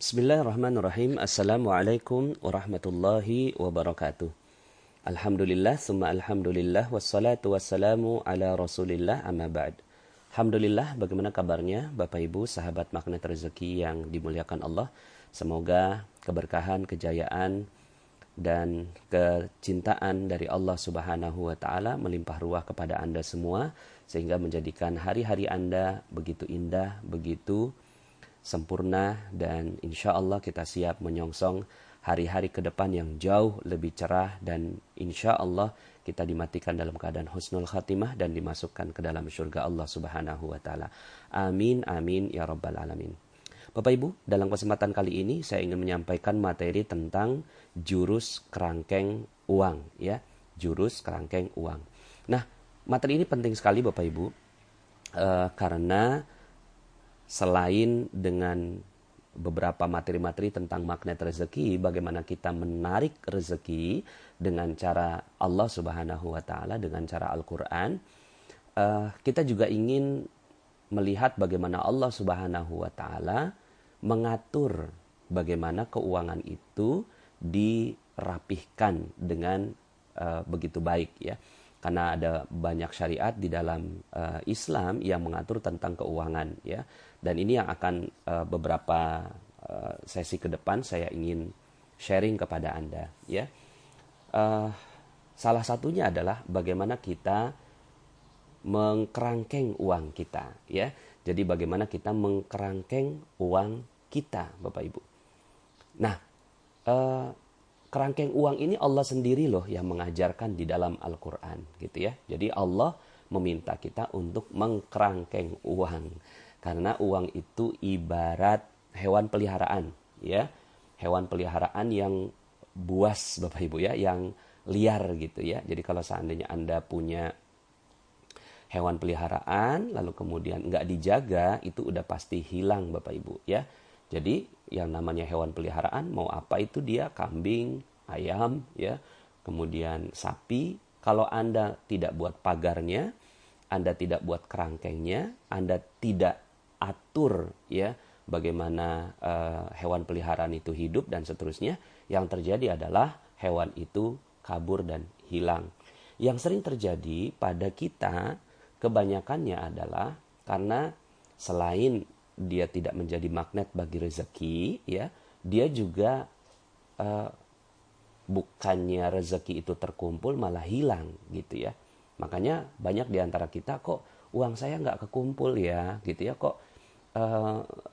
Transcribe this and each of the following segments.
Bismillahirrahmanirrahim. Assalamualaikum warahmatullahi wabarakatuh. Alhamdulillah, summa alhamdulillah, wassalatu wassalamu ala rasulillah, amma ba'd. Alhamdulillah, bagaimana kabarnya Bapak Ibu, sahabat magnet rezeki yang dimuliakan Allah. Semoga keberkahan, kejayaan, dan kecintaan dari Allah Subhanahu wa Ta'ala melimpah ruah kepada Anda semua, sehingga menjadikan hari-hari Anda begitu indah, begitu sempurna, dan insya Allah kita siap menyongsong hari-hari ke depan yang jauh lebih cerah, dan insya Allah kita dimatikan dalam keadaan husnul khatimah dan dimasukkan ke dalam surga Allah Subhanahu wa Ta'ala. Amin, amin, ya rabbal alamin. Bapak Ibu, dalam kesempatan kali ini saya ingin menyampaikan materi tentang jurus kerangkeng uang, ya, jurus kerangkeng uang. Nah, materi ini penting sekali Bapak Ibu, karena selain dengan beberapa materi-materi tentang magnet rezeki, bagaimana kita menarik rezeki dengan cara Allah Subhanahu wa Ta'ala, dengan cara Al-Quran, kita juga ingin melihat bagaimana Allah Subhanahu wa Ta'ala mengatur bagaimana keuangan itu dirapihkan dengan begitu baik, ya. Karena ada banyak syariat di dalam Islam yang mengatur tentang keuangan, ya. Dan ini yang akan beberapa sesi ke depan saya ingin sharing kepada Anda, ya. Salah satunya adalah bagaimana kita mengkerangkeng uang kita, ya. Jadi bagaimana kita mengkerangkeng uang kita, Bapak Ibu. Nah, kerangkeng uang ini Allah sendiri loh yang mengajarkan di dalam Al-Quran, gitu ya. Jadi Allah meminta kita untuk mengkerangkeng uang, karena uang itu ibarat hewan peliharaan, ya, hewan peliharaan yang buas, Bapak Ibu, ya, yang liar gitu ya. Jadi kalau seandainya Anda punya hewan peliharaan lalu kemudian nggak dijaga, itu udah pasti hilang, Bapak Ibu, ya. Jadi yang namanya hewan peliharaan, mau apa itu dia, kambing, ayam, ya, kemudian sapi, kalau Anda tidak buat pagarnya, Anda tidak buat kerangkengnya, Anda tidak atur, ya, bagaimana hewan peliharaan itu hidup dan seterusnya, yang terjadi adalah hewan itu kabur dan hilang. Yang sering terjadi pada kita kebanyakannya adalah karena selain dia tidak menjadi magnet bagi rezeki, ya, dia juga bukannya rezeki itu terkumpul malah hilang, gitu ya. Makanya banyak di antara kita, kok uang saya nggak kekumpul ya, gitu ya, kok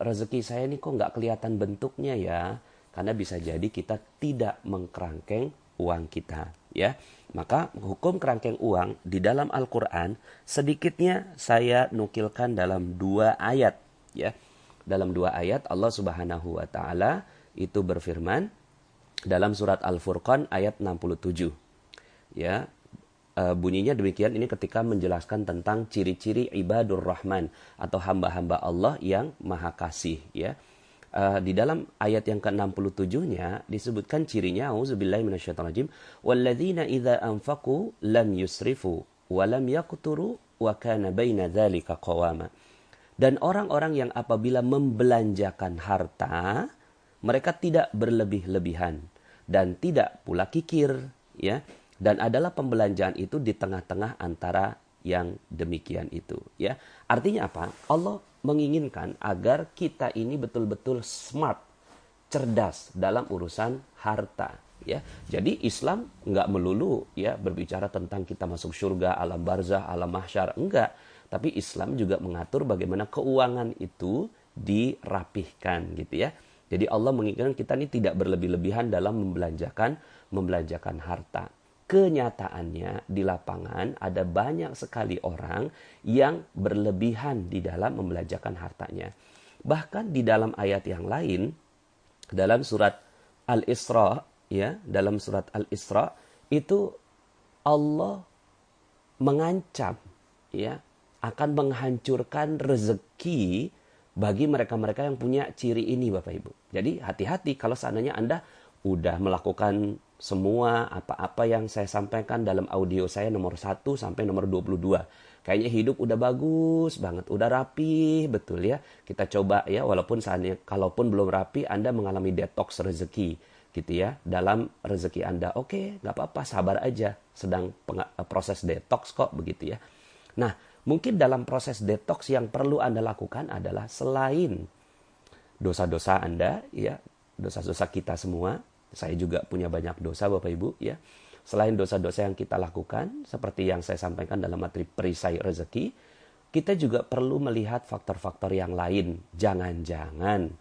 rezeki saya ini kok nggak kelihatan bentuknya ya, karena bisa jadi kita tidak mengkerangkeng uang kita, ya. Maka hukum kerangkeng uang di dalam Al-Quran sedikitnya saya nukilkan dalam 2 ayat, ya. Dalam 2 ayat Allah Subhanahu wa Ta'ala itu berfirman dalam surat Al-Furqan ayat 67, ya. Bunyinya demikian, ini ketika menjelaskan tentang ciri-ciri ibadur rahman atau hamba-hamba Allah yang maha kasih, ya. Di dalam ayat yang ke-67-nya disebutkan cirinya, auzubillahi minasyaitonirrajim, walladzina idza anfaqu lam yusrifu wa lam yaqturu wa kana baina dzalika qawama. Dan orang-orang yang apabila membelanjakan harta, mereka tidak berlebih-lebihan dan tidak pula kikir, ya. Dan adalah pembelanjaan itu di tengah-tengah antara yang demikian itu, ya. Artinya apa? Allah menginginkan agar kita ini betul-betul smart, cerdas dalam urusan harta, ya. Jadi Islam nggak melulu, ya, berbicara tentang kita masuk surga, alam barzah, alam mahsyar, enggak. Tapi Islam juga mengatur bagaimana keuangan itu dirapihkan, gitu ya. Jadi Allah menginginkan kita ini tidak berlebih-lebihan dalam membelanjakan harta. Kenyataannya di lapangan ada banyak sekali orang yang berlebihan di dalam membelanjakan hartanya. Bahkan di dalam ayat yang lain, dalam surat Al-Isra, ya, dalam surat Al-Isra itu Allah mengancam, ya, akan menghancurkan rezeki bagi mereka-mereka yang punya ciri ini, Bapak Ibu. Jadi hati-hati kalau seandainya Anda udah melakukan semua apa-apa yang saya sampaikan dalam audio saya nomor 1 sampai nomor 22. Kayaknya hidup udah bagus banget, udah rapi, betul ya. Kita coba ya, walaupun saatnya, kalaupun belum rapi, Anda mengalami detox rezeki, gitu ya. Dalam rezeki Anda, oke, nggak apa-apa, sabar aja. Sedang proses detox kok, begitu ya. Nah, mungkin dalam proses detox yang perlu Anda lakukan adalah selain dosa-dosa Anda, ya, dosa-dosa kita semua. Saya juga punya banyak dosa, Bapak Ibu, ya. Selain dosa-dosa yang kita lakukan, seperti yang saya sampaikan dalam materi perisai rezeki, kita juga perlu melihat faktor-faktor yang lain. Jangan-jangan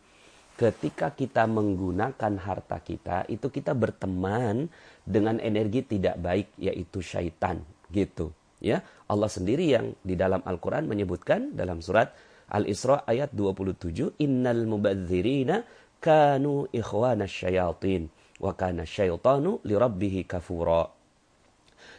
ketika kita menggunakan harta kita, itu kita berteman dengan energi tidak baik, yaitu syaitan, gitu. Ya, Allah sendiri yang di dalam Al-Quran menyebutkan dalam surat Al-Isra ayat 27, Innal mubadzirina kanu ikhwana syayatin. Wa kana syaitanu lirabbihi kafura.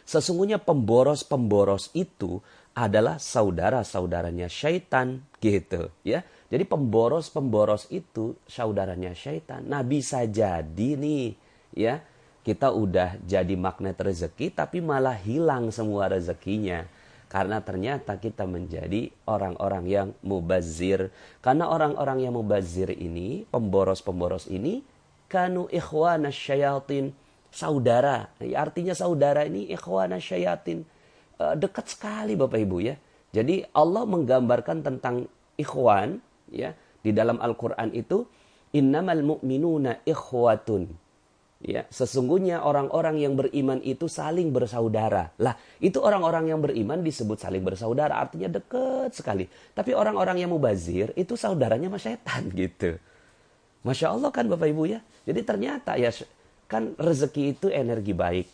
Sesungguhnya pemboros-pemboros itu adalah saudara-saudaranya syaitan, gitu ya. Jadi pemboros-pemboros itu saudaranya syaitan. Nah, bisa jadi nih ya, kita udah jadi magnet rezeki tapi malah hilang semua rezekinya. Karena ternyata kita menjadi orang-orang yang mubazir. Karena orang-orang yang mubazir ini, pemboros-pemboros ini, kanu ikhwana syayatin, saudara. Artinya saudara ini ikhwana syayatin. Dekat sekali Bapak Ibu ya. Jadi Allah menggambarkan tentang ikhwan ya di dalam Al-Qur'an itu, innamal mu'minuna ikhwatun. Ya, sesungguhnya orang-orang yang beriman itu saling bersaudara. Lah, itu orang-orang yang beriman disebut saling bersaudara, artinya dekat sekali. Tapi orang-orang yang mubazir itu saudaranya sama setan gitu. Masya Allah kan Bapak Ibu ya. Jadi ternyata ya kan rezeki itu energi baik.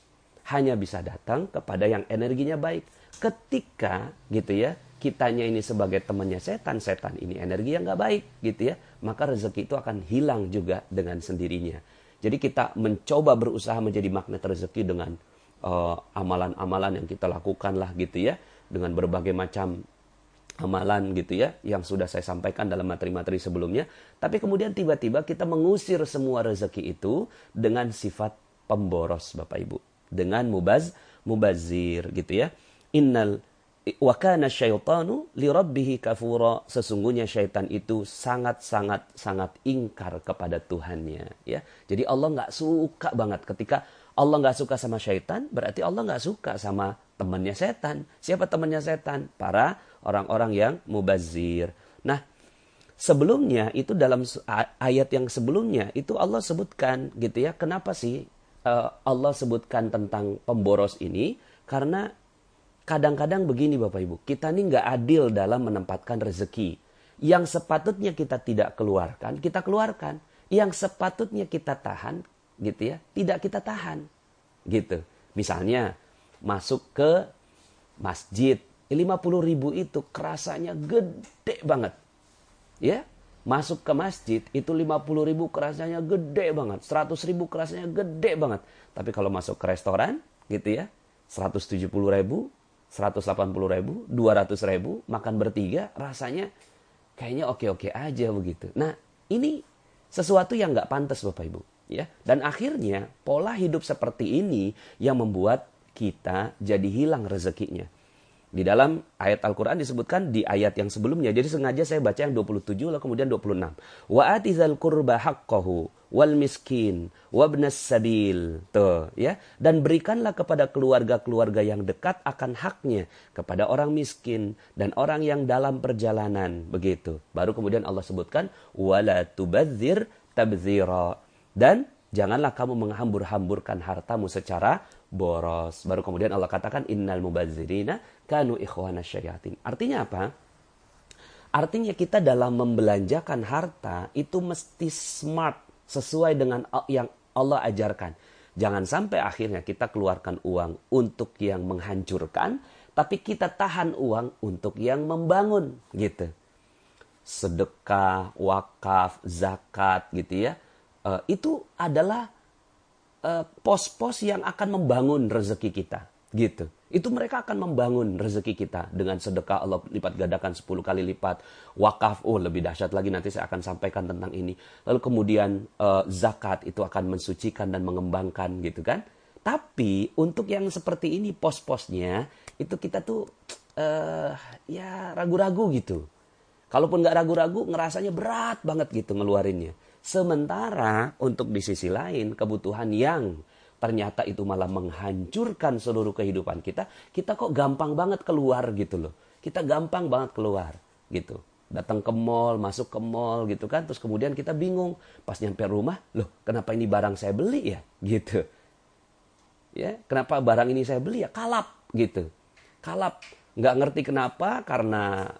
Hanya bisa datang kepada yang energinya baik. Ketika gitu ya, kitanya ini sebagai temannya setan, setan ini energi yang gak baik gitu ya. Maka rezeki itu akan hilang juga dengan sendirinya. Jadi kita mencoba berusaha menjadi magnet rezeki dengan amalan-amalan yang kita lakukan lah gitu ya. Dengan berbagai macam amalan gitu ya, yang sudah saya sampaikan dalam materi-materi sebelumnya. Tapi kemudian tiba-tiba kita mengusir semua rezeki itu dengan sifat pemboros Bapak Ibu. Dengan mubazir gitu ya. Innal wa kana syaitanu lirabbihi kafura. Sesungguhnya syaitan itu sangat ingkar kepada Tuhannya ya. Jadi Allah nggak suka banget. Ketika Allah nggak suka sama syaitan, berarti Allah nggak suka sama temannya setan. Siapa temannya setan? Para orang-orang yang mubazir. Nah, sebelumnya itu dalam ayat yang sebelumnya itu Allah sebutkan gitu ya. Kenapa sih Allah sebutkan tentang pemboros ini? Karena kadang-kadang begini Bapak Ibu, kita ini nggak adil dalam menempatkan rezeki. Yang sepatutnya kita tidak keluarkan, kita keluarkan. Yang sepatutnya kita tahan, gitu ya, tidak kita tahan. Gitu. Misalnya, masuk ke masjid, 50.000 itu kerasanya gede banget. Ya, masuk ke masjid itu 50.000 kerasanya gede banget. 100.000 kerasanya gede banget. Tapi kalau masuk ke restoran, gitu ya, 170.000, 180.000, 200.000, makan bertiga, rasanya kayaknya oke-oke aja begitu. Nah, ini sesuatu yang nggak pantas Bapak Ibu. Ya, dan akhirnya pola hidup seperti ini yang membuat kita jadi hilang rezekinya. Di dalam ayat Al-Quran disebutkan di ayat yang sebelumnya. Jadi sengaja saya baca yang 27 lalu kemudian 26. Wa atizal qurba haqqahu wal miskin wabnas sabil. Tuh, ya. Dan berikanlah kepada keluarga-keluarga yang dekat akan haknya kepada orang miskin dan orang yang dalam perjalanan. Begitu. Baru kemudian Allah sebutkan wala tubadzir tabdzira. Dan janganlah kamu menghambur-hamburkan hartamu secara boros. Baru kemudian Allah katakan innal mubadzirina kanu ikhwana syayatin. Artinya apa? Artinya kita dalam membelanjakan harta itu mesti smart, sesuai dengan yang Allah ajarkan. Jangan sampai akhirnya kita keluarkan uang untuk yang menghancurkan, tapi kita tahan uang untuk yang membangun gitu. Sedekah, wakaf, zakat gitu ya. Itu adalah pos-pos yang akan membangun rezeki kita. gitu. Itu mereka akan membangun rezeki kita dengan sedekah Allah lipat gandakan 10 kali lipat, wakaf, lebih dahsyat lagi nanti saya akan sampaikan tentang ini. Lalu kemudian zakat itu akan mensucikan dan mengembangkan gitu kan. Tapi untuk yang seperti ini pos-posnya itu kita tuh ya ragu-ragu gitu. Kalaupun nggak ragu-ragu, ngerasanya berat banget gitu ngeluarinnya. Sementara untuk di sisi lain, kebutuhan yang ternyata itu malah menghancurkan seluruh kehidupan kita, kita kok gampang banget keluar gitu loh. Kita gampang banget keluar gitu. Datang ke mall, masuk ke mall gitu kan. Terus kemudian kita bingung. Pas nyampe rumah, loh kenapa ini barang saya beli ya? Gitu. Ya, kenapa barang ini saya beli ya? Kalap gitu. Kalap. Nggak ngerti kenapa, karena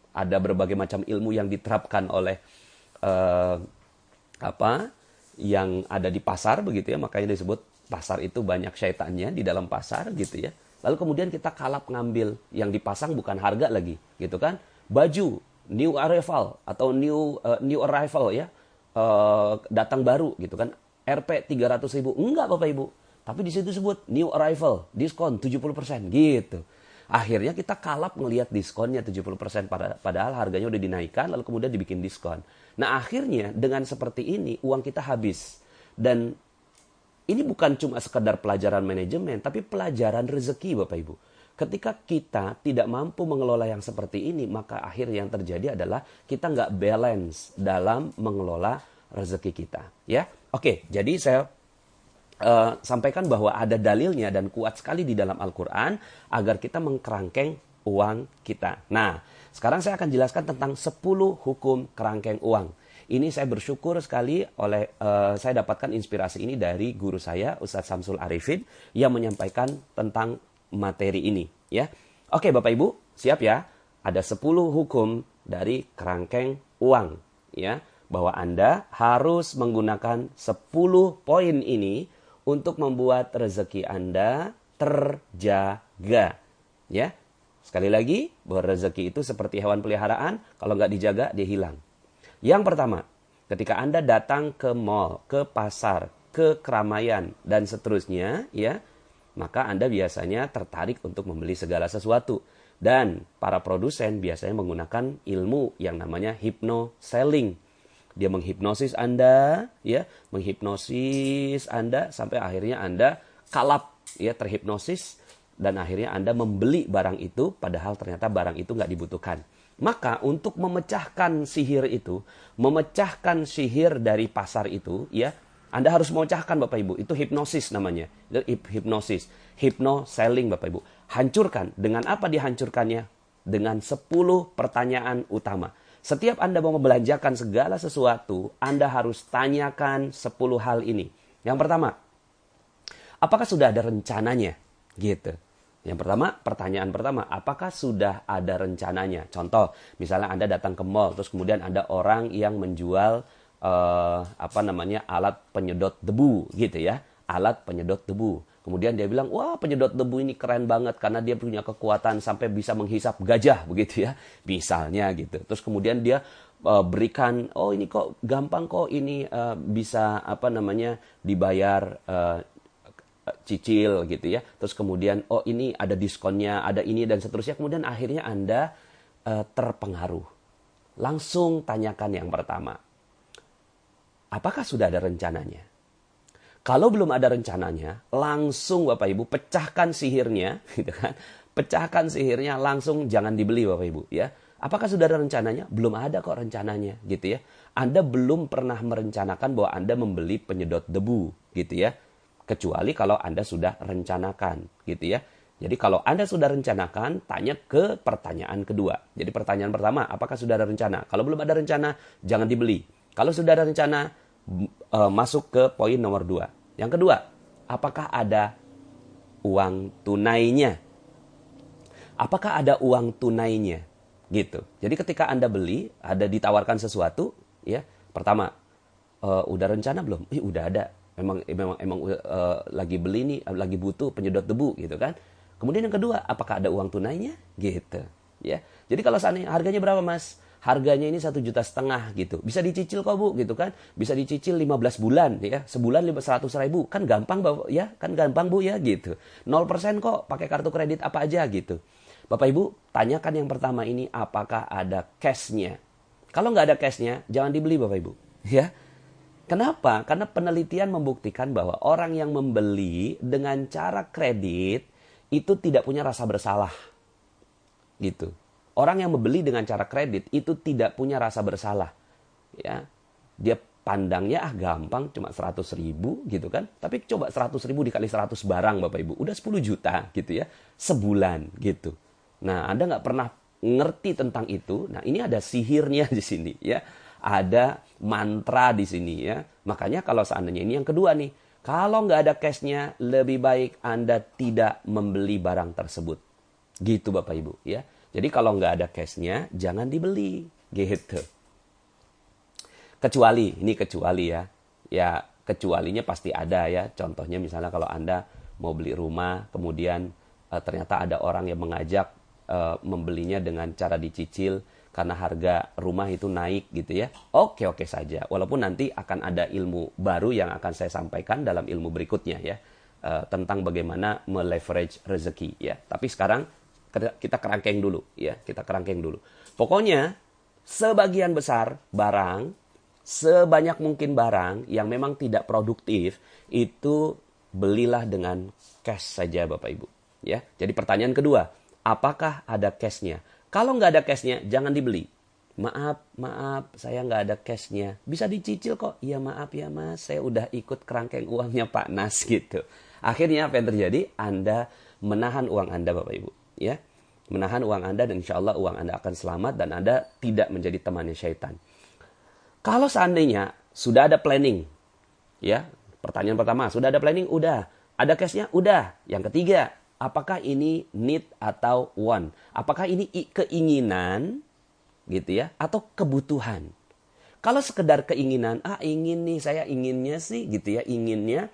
ada berbagai macam ilmu yang diterapkan oleh yang ada di pasar begitu ya, makanya disebut pasar itu banyak syaitannya di dalam pasar gitu ya. Lalu kemudian kita kalap ngambil yang dipasang bukan harga lagi gitu kan. Baju new arrival atau new arrival ya, datang baru gitu kan, Rp 300.000, enggak Bapak Ibu, tapi di situ sebut new arrival, diskon 70% gitu. Akhirnya kita kalap ngelihat diskonnya 70%, padahal harganya udah dinaikkan lalu kemudian dibikin diskon. Nah akhirnya dengan seperti ini uang kita habis. Dan ini bukan cuma sekedar pelajaran manajemen, tapi pelajaran rezeki Bapak Ibu. Ketika kita tidak mampu mengelola yang seperti ini, maka akhir yang terjadi adalah kita nggak balance dalam mengelola rezeki kita. Ya, oke. Jadi saya sampaikan bahwa ada dalilnya dan kuat sekali di dalam Al-Quran agar kita mengkerangkeng uang kita. Nah, sekarang saya akan jelaskan tentang 10 hukum kerangkeng uang. Ini saya bersyukur sekali saya dapatkan inspirasi ini dari guru saya, Ustadz Samsul Arifin, yang menyampaikan tentang materi ini. Ya, oke Bapak Ibu, siap ya? Ada 10 hukum dari kerangkeng uang. Ya, bahwa Anda harus menggunakan 10 poin ini untuk membuat rezeki Anda terjaga. Ya, sekali lagi, bahwa rezeki itu seperti hewan peliharaan, kalau nggak dijaga, dia hilang. Yang pertama, ketika Anda datang ke mall, ke pasar, ke keramaian, dan seterusnya, ya, maka Anda biasanya tertarik untuk membeli segala sesuatu. Dan para produsen biasanya menggunakan ilmu yang namanya hypno-selling. Dia menghipnosis Anda, ya, menghipnosis Anda sampai akhirnya Anda kalap, ya, terhipnosis, dan akhirnya Anda membeli barang itu padahal ternyata barang itu nggak dibutuhkan. Maka untuk memecahkan sihir itu, memecahkan sihir dari pasar itu, ya, Anda harus memecahkan Bapak Ibu. Itu hipnosis namanya. Itu hipnosis, hypno-selling Bapak Ibu. Hancurkan. Dengan apa dihancurkannya? Dengan 10 pertanyaan utama. Setiap Anda mau membelanjakan segala sesuatu, Anda harus tanyakan 10 hal ini. Yang pertama, apakah sudah ada rencananya? Gitu. Yang pertama, pertanyaan pertama, apakah sudah ada rencananya? Contoh, misalnya Anda datang ke mall, terus kemudian ada orang yang menjual alat penyedot debu, gitu ya. Alat penyedot debu. Kemudian dia bilang, wah penyedot debu ini keren banget karena dia punya kekuatan sampai bisa menghisap gajah begitu ya. Misalnya gitu. Terus kemudian dia berikan, oh ini kok gampang kok ini bisa dibayar cicil gitu ya. Terus kemudian oh ini ada diskonnya, ada ini dan seterusnya. Kemudian akhirnya Anda terpengaruh. Langsung tanyakan yang pertama. Apakah sudah ada rencananya? Kalau belum ada rencananya, langsung Bapak Ibu pecahkan sihirnya, gitu kan? Pecahkan sihirnya, langsung jangan dibeli Bapak Ibu, ya. Apakah sudah ada rencananya? Belum ada kok rencananya, gitu ya. Anda belum pernah merencanakan bahwa Anda membeli penyedot debu, gitu ya. Kecuali kalau Anda sudah rencanakan, gitu ya. Jadi kalau Anda sudah rencanakan, tanya ke pertanyaan kedua. Jadi pertanyaan pertama, apakah sudah ada rencana? Kalau belum ada rencana, jangan dibeli. Kalau sudah ada rencana, masuk ke poin nomor 2. Yang kedua, apakah ada uang tunainya? Apakah ada uang tunainya? Gitu. Jadi ketika Anda beli, ada ditawarkan sesuatu, ya. Pertama, udah rencana belum? Udah ada. Memang lagi beli nih, lagi butuh penyedot debu gitu kan. Kemudian yang kedua, apakah ada uang tunainya? Gitu, ya. Jadi kalau seandainya harganya berapa, Mas? harganya ini 1,5 juta gitu. Bisa dicicil kok Bu gitu kan. Bisa dicicil 15 bulan ya. Sebulan 100.000. Kan gampang ya, kan gampang Bu ya gitu. 0% kok pakai kartu kredit apa aja gitu. Bapak Ibu, tanyakan yang pertama ini apakah ada cashnya. Kalau nggak ada cashnya, jangan dibeli Bapak Ibu. Ya. Kenapa? Karena penelitian membuktikan bahwa orang yang membeli dengan cara kredit itu tidak punya rasa bersalah. Gitu. Orang yang membeli dengan cara kredit itu tidak punya rasa bersalah. Ya. Dia pandangnya gampang cuma 100.000 gitu kan. Tapi coba 100.000 dikali 100 barang Bapak Ibu. Udah 10 juta gitu ya. Sebulan gitu. Nah, Anda nggak pernah ngerti tentang itu. Nah, ini ada sihirnya di sini ya. Ada mantra di sini ya. Makanya kalau seandainya ini yang kedua nih. Kalau nggak ada cashnya, lebih baik Anda tidak membeli barang tersebut. Gitu Bapak Ibu ya. Jadi kalau nggak ada cashnya, jangan dibeli. Gitu. Kecuali ya. Ya kecualinya pasti ada ya. Contohnya misalnya kalau Anda mau beli rumah, kemudian ternyata ada orang yang mengajak membelinya dengan cara dicicil karena harga rumah itu naik gitu ya. Oke saja. Walaupun nanti akan ada ilmu baru yang akan saya sampaikan dalam ilmu berikutnya ya. Tentang bagaimana meleverage rezeki ya. Tapi sekarang kita kerangkeng dulu ya. Kita kerangkeng dulu. Pokoknya sebagian besar barang, sebanyak mungkin barang yang memang tidak produktif itu belilah dengan cash saja Bapak Ibu ya. Jadi pertanyaan kedua, apakah ada cashnya? Kalau nggak ada cashnya, jangan dibeli. Maaf, saya nggak ada cashnya. Bisa dicicil kok. Ya maaf ya mas, saya udah ikut kerangkeng uangnya Pak Nas gitu. Akhirnya apa yang terjadi? Anda menahan uang Anda Bapak Ibu. Ya, menahan uang Anda dan insya Allah uang Anda akan selamat dan Anda tidak menjadi temannya syaitan. Kalau seandainya sudah ada planning, ya pertanyaan pertama, sudah ada planning? Udah. Ada cashnya? Udah. Yang ketiga, apakah ini need atau want? Apakah ini keinginan gitu ya atau kebutuhan? Kalau sekedar keinginan, ingin nih, saya inginnya sih gitu ya, inginnya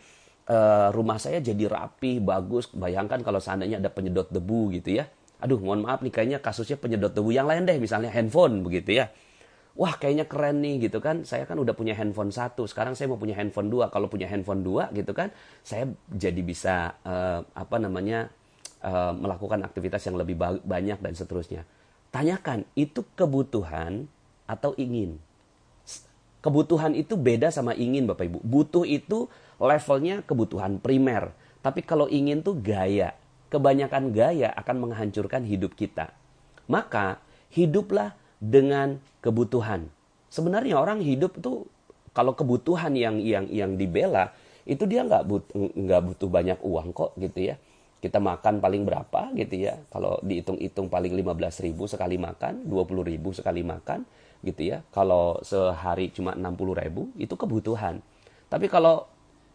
rumah saya jadi rapi, bagus. Bayangkan kalau seandainya ada penyedot debu gitu ya. Aduh, mohon maaf nih kayaknya kasusnya penyedot debu yang lain deh, misalnya handphone begitu ya. Wah, kayaknya keren nih gitu kan. Saya kan udah punya handphone 1, sekarang saya mau punya handphone 2. Kalau punya handphone 2 gitu kan, saya jadi bisa melakukan aktivitas yang lebih banyak dan seterusnya. Tanyakan, itu kebutuhan atau ingin? Kebutuhan itu beda sama ingin Bapak Ibu. Butuh itu levelnya kebutuhan primer. Tapi kalau ingin tuh gaya. Kebanyakan gaya akan menghancurkan hidup kita. Maka hiduplah dengan kebutuhan. Sebenarnya orang hidup tuh kalau kebutuhan yang dibela itu dia nggak butuh banyak uang kok gitu ya. Kita makan paling berapa gitu ya. Kalau dihitung-hitung paling 15.000 sekali makan, 20.000 sekali makan gitu ya. Kalau sehari cuma 60.000 itu kebutuhan. Tapi kalau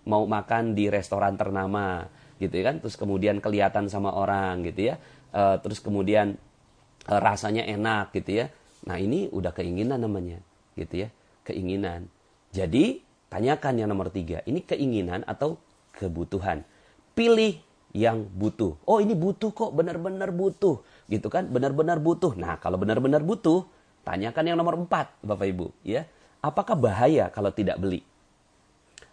mau makan di restoran ternama gitu ya kan, terus kemudian kelihatan sama orang gitu ya, terus kemudian rasanya enak gitu ya. Nah ini udah keinginan namanya gitu ya, keinginan. Jadi tanyakan yang nomor 3, ini keinginan atau kebutuhan. Pilih yang butuh. Oh ini butuh kok, benar-benar butuh gitu kan, benar-benar butuh. Nah kalau benar-benar butuh, tanyakan yang nomor 4 Bapak Ibu ya. Apakah bahaya kalau tidak beli?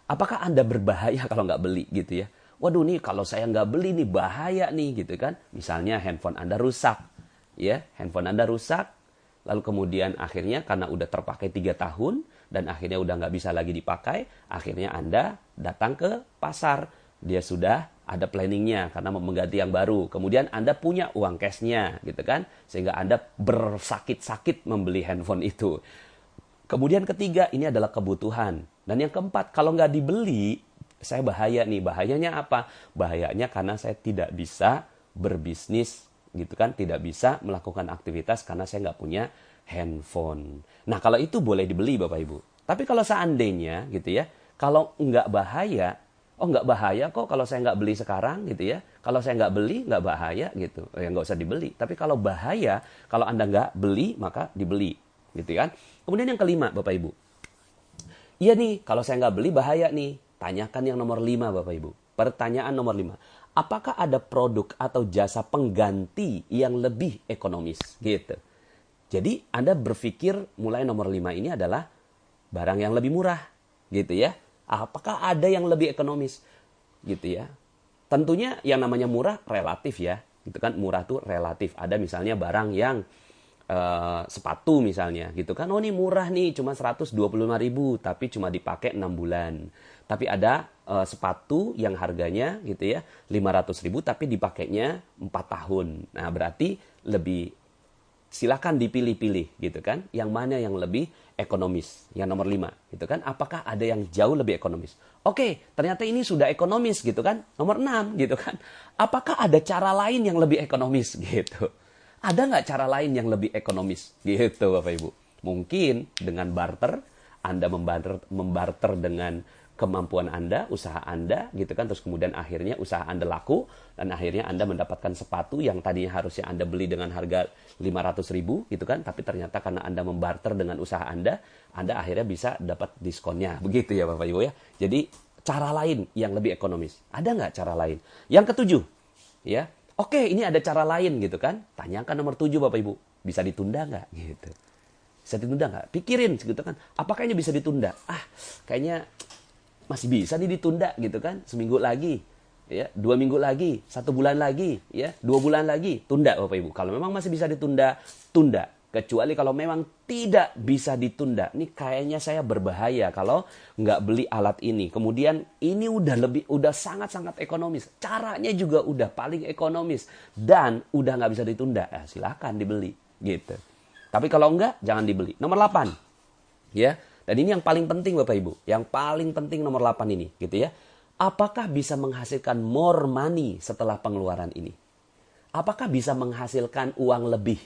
Apakah Anda berbahaya kalau nggak beli gitu ya? Waduh nih kalau saya nggak beli nih bahaya nih gitu kan. Misalnya handphone Anda rusak ya, handphone Anda rusak. Lalu kemudian akhirnya karena udah terpakai 3 tahun dan akhirnya udah nggak bisa lagi dipakai, akhirnya Anda datang ke pasar. Dia sudah ada planningnya karena mau mengganti yang baru. Kemudian Anda punya uang cashnya gitu kan. Sehingga Anda bersakit-sakit membeli handphone itu. Kemudian ketiga, ini adalah kebutuhan. Dan yang keempat, kalau nggak dibeli, saya bahaya nih. Bahayanya apa? Bahayanya karena saya tidak bisa berbisnis gitu kan, tidak bisa melakukan aktivitas karena saya nggak punya handphone. Nah kalau itu boleh dibeli Bapak Ibu. Tapi kalau seandainya gitu ya, kalau nggak bahaya, nggak bahaya kok kalau saya nggak beli sekarang gitu ya. Kalau saya nggak beli nggak bahaya gitu, ya nggak usah dibeli. Tapi kalau bahaya, kalau Anda nggak beli maka dibeli gitu kan. Kemudian yang kelima Bapak Ibu, iya nih kalau saya nggak beli bahaya nih. Tanyakan yang nomor 5 Bapak Ibu. Pertanyaan nomor 5. Apakah ada produk atau jasa pengganti yang lebih ekonomis? Gitu. Jadi Anda berpikir mulai nomor 5 ini adalah barang yang lebih murah, gitu ya. Apakah ada yang lebih ekonomis, gitu ya. Tentunya yang namanya murah relatif ya, gitu kan. Murah tuh relatif. Ada misalnya barang yang sepatu misalnya, gitu kan. Oh ini murah nih, cuma 125.000, tapi cuma dipakai 6 bulan. Tapi ada sepatu yang harganya gitu ya 500.000 tapi dipakainya 4 tahun. Nah berarti lebih, silakan dipilih-pilih gitu kan. Yang mana yang lebih ekonomis? Yang nomor 5 gitu kan. Apakah ada yang jauh lebih ekonomis? Oke, ternyata ini sudah ekonomis gitu kan. Nomor 6 gitu kan. Apakah ada cara lain yang lebih ekonomis gitu? Ada nggak cara lain yang lebih ekonomis gitu Bapak Ibu? Mungkin dengan barter, Anda membarter dengan kemampuan Anda, usaha Anda gitu kan, terus kemudian akhirnya usaha Anda laku dan akhirnya Anda mendapatkan sepatu yang tadinya harusnya Anda beli dengan harga 500.000 gitu kan, tapi ternyata karena Anda membarter dengan usaha Anda akhirnya bisa dapat diskonnya. Begitu ya Bapak Ibu ya. Jadi cara lain yang lebih ekonomis. Ada nggak cara lain? Yang ketujuh, ya. Oke, ini ada cara lain gitu kan. Tanyakan nomor 7 Bapak Ibu. Bisa ditunda nggak gitu? Bisa ditunda nggak? Pikirin gitu kan. Apakah ini bisa ditunda? Kayaknya masih bisa nih ditunda gitu kan. Seminggu lagi, ya, 2 minggu lagi, 1 bulan lagi, ya, 2 bulan lagi. Tunda Bapak Ibu. Kalau memang masih bisa ditunda, tunda. Kecuali kalau memang tidak bisa ditunda. Ini kayaknya saya berbahaya kalau nggak beli alat ini. Kemudian ini udah sangat-sangat ekonomis. Caranya juga udah paling ekonomis. Dan udah nggak bisa ditunda. Silakan dibeli. Gitu. Tapi kalau enggak, jangan dibeli. Nomor 8. Ya. Dan ini yang paling penting Bapak Ibu. Yang paling penting nomor 8 ini. Gitu ya. Apakah bisa menghasilkan more money setelah pengeluaran ini? Apakah bisa menghasilkan uang lebih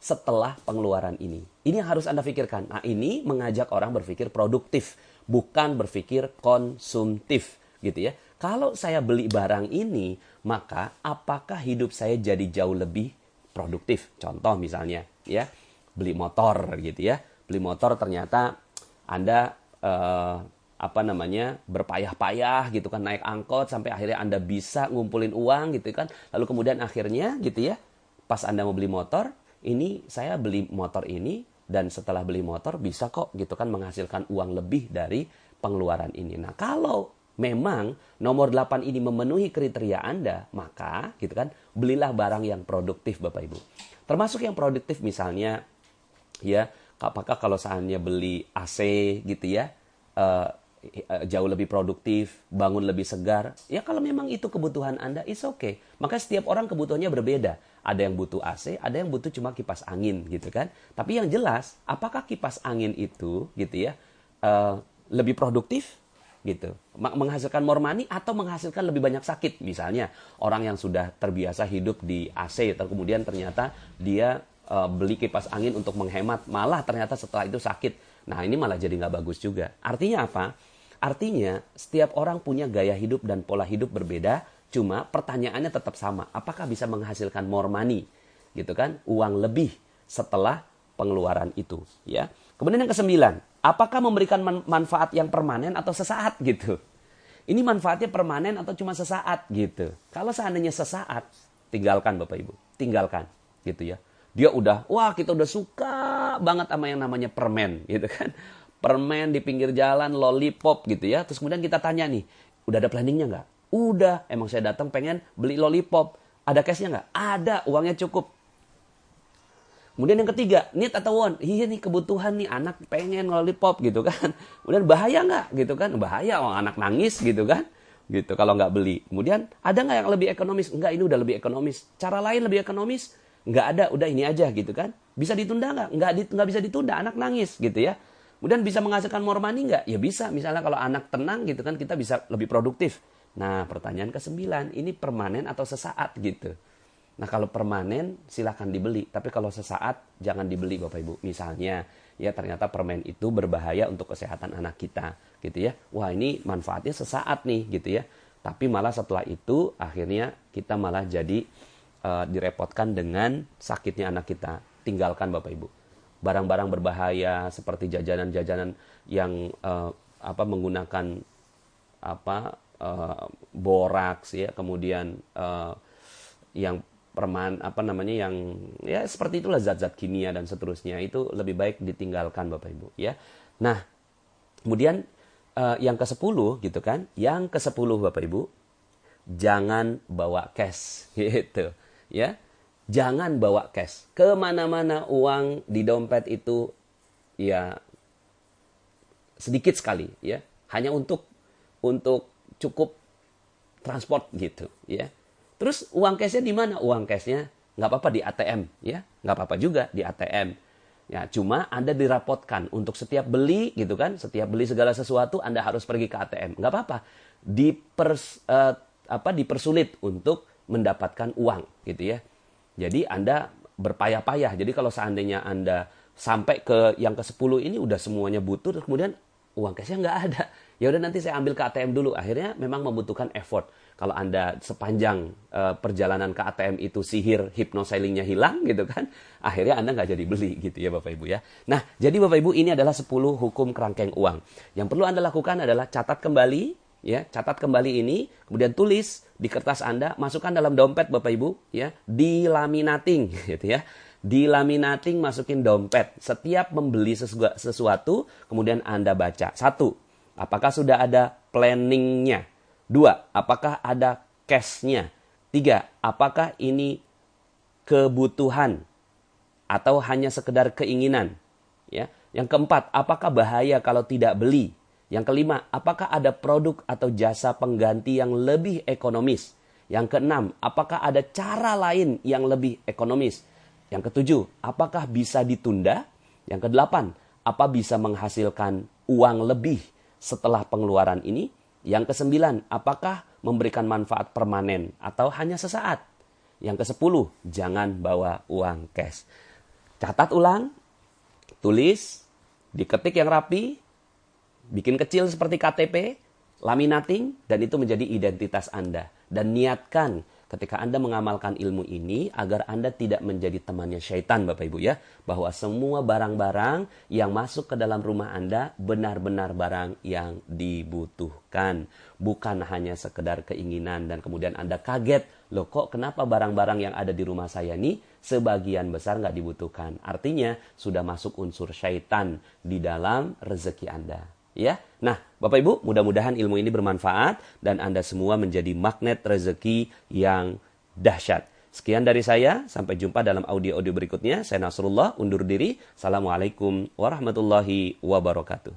setelah pengeluaran ini? Ini yang harus Anda pikirkan. Nah, ini mengajak orang berpikir produktif, bukan berpikir konsumtif, gitu ya. Kalau saya beli barang ini, maka apakah hidup saya jadi jauh lebih produktif? Contoh misalnya, ya, beli motor, gitu ya. Beli motor ternyata Anda berpayah-payah gitu kan, naik angkot sampai akhirnya Anda bisa ngumpulin uang gitu kan. Lalu kemudian akhirnya gitu ya, pas Anda mau beli motor, ini saya beli motor ini dan setelah beli motor bisa kok gitu kan menghasilkan uang lebih dari pengeluaran ini. Nah, kalau memang nomor 8 ini memenuhi kriteria Anda, maka gitu kan belilah barang yang produktif Bapak Ibu. Termasuk yang produktif misalnya ya, apakah kalau seandainya beli AC gitu ya, jauh lebih produktif, bangun lebih segar. Ya kalau memang itu kebutuhan Anda, it's okay. Maka setiap orang kebutuhannya berbeda. Ada yang butuh AC, ada yang butuh cuma kipas angin gitu kan. Tapi yang jelas, apakah kipas angin itu gitu ya lebih produktif gitu, menghasilkan more money atau menghasilkan lebih banyak sakit? Misalnya orang yang sudah terbiasa hidup di AC, kemudian ternyata dia beli kipas angin untuk menghemat, malah ternyata setelah itu sakit. Nah ini malah jadi nggak bagus juga. Artinya apa? Artinya setiap orang punya gaya hidup dan pola hidup berbeda, cuma pertanyaannya tetap sama. Apakah bisa menghasilkan more money? Gitu kan? Uang lebih setelah pengeluaran itu. Ya. Kemudian yang ke-9, apakah memberikan manfaat yang permanen atau sesaat gitu? Ini manfaatnya permanen atau cuma sesaat gitu? Kalau seandainya sesaat, tinggalkan Bapak Ibu. Tinggalkan gitu ya. Dia kita udah suka banget sama yang namanya permen gitu kan. Permen di pinggir jalan, lollipop gitu ya. Terus kemudian kita tanya nih, udah ada planningnya nggak? Udah, emang saya datang pengen beli lollipop. Ada cashnya nggak? Ada, uangnya cukup. Kemudian yang ketiga, need atau want? Iya nih kebutuhan nih, anak pengen lollipop gitu kan. Kemudian bahaya nggak gitu kan? Bahaya, anak nangis gitu kan. Gitu kalau nggak beli. Kemudian ada nggak yang lebih ekonomis? Enggak, ini udah lebih ekonomis. Cara lain lebih ekonomis? Nggak ada, udah ini aja gitu kan. Bisa ditunda nggak? Nggak bisa ditunda, anak nangis gitu ya. Kemudian bisa menghasilkan more money nggak? Ya bisa, misalnya kalau anak tenang gitu kan, kita bisa lebih produktif. Nah pertanyaan ke-9, ini permanen atau sesaat gitu. Nah kalau permanen silahkan dibeli, tapi kalau sesaat jangan dibeli Bapak Ibu. Misalnya ya ternyata permen itu berbahaya untuk kesehatan anak kita gitu ya. Wah ini manfaatnya sesaat nih gitu ya. Tapi malah setelah itu akhirnya kita malah jadi direpotkan dengan sakitnya anak kita. Tinggalkan Bapak Ibu. Barang-barang berbahaya seperti jajanan-jajanan yang menggunakan boraks ya, kemudian yang apa namanya, yang ya seperti itulah, zat-zat kimia dan seterusnya, itu lebih baik ditinggalkan Bapak Ibu ya. Nah, kemudian yang ke-10 gitu kan. Yang ke-10 Bapak Ibu, jangan bawa cash gitu ya. Jangan bawa cash. Kemana-mana uang di dompet itu ya sedikit sekali ya. Hanya untuk cukup transport gitu ya. Terus uang cashnya di mana? Uang cashnya nggak apa-apa di ATM ya. Nggak apa-apa juga di ATM. Ya, cuma Anda dirapotkan untuk setiap beli gitu kan. Setiap beli segala sesuatu Anda harus pergi ke ATM. Nggak apa-apa. Dipersulit untuk mendapatkan uang gitu ya. Jadi Anda berpayah-payah. Jadi kalau seandainya Anda sampai ke yang ke-10 ini udah semuanya butuh, terus kemudian uang cashnya nggak ada. Ya udah nanti saya ambil ke ATM dulu. Akhirnya memang membutuhkan effort. Kalau Anda sepanjang perjalanan ke ATM itu sihir hypnoselingnya hilang gitu kan, akhirnya Anda nggak jadi beli gitu ya Bapak Ibu ya. Nah, jadi Bapak Ibu, ini adalah 10 hukum kerangkeng uang. Yang perlu Anda lakukan adalah catat kembali ya, catat kembali ini, kemudian tulis di kertas Anda, masukkan dalam dompet Bapak Ibu ya, dilaminating gitu ya. Dilaminating, masukin dompet. Setiap membeli sesuatu, kemudian Anda baca. 1, apakah sudah ada planningnya? 2, apakah ada cashnya? 3, apakah ini kebutuhan atau hanya sekedar keinginan? Ya. Yang keempat, apakah bahaya kalau tidak beli? Yang kelima, apakah ada produk atau jasa pengganti yang lebih ekonomis? Yang keenam, apakah ada cara lain yang lebih ekonomis? Yang ketujuh, apakah bisa ditunda? Yang kedelapan, apa bisa menghasilkan uang lebih setelah pengeluaran ini? Yang kesembilan, apakah memberikan manfaat permanen atau hanya sesaat? Yang kesepuluh, jangan bawa uang cash. Catat ulang, tulis, diketik yang rapi, bikin kecil seperti KTP, laminating, dan itu menjadi identitas Anda. Dan niatkan ketika Anda mengamalkan ilmu ini agar Anda tidak menjadi temannya syaitan Bapak Ibu ya. Bahwa semua barang-barang yang masuk ke dalam rumah Anda benar-benar barang yang dibutuhkan. Bukan hanya sekedar keinginan dan kemudian Anda kaget. Loh kok kenapa barang-barang yang ada di rumah saya ini sebagian besar nggak dibutuhkan. Artinya sudah masuk unsur syaitan di dalam rezeki Anda. Ya, nah Bapak Ibu, mudah-mudahan ilmu ini bermanfaat dan Anda semua menjadi magnet rezeki yang dahsyat. Sekian dari saya, sampai jumpa dalam audio-audio berikutnya. Saya Nasrullah, undur diri. Assalamualaikum warahmatullahi wabarakatuh.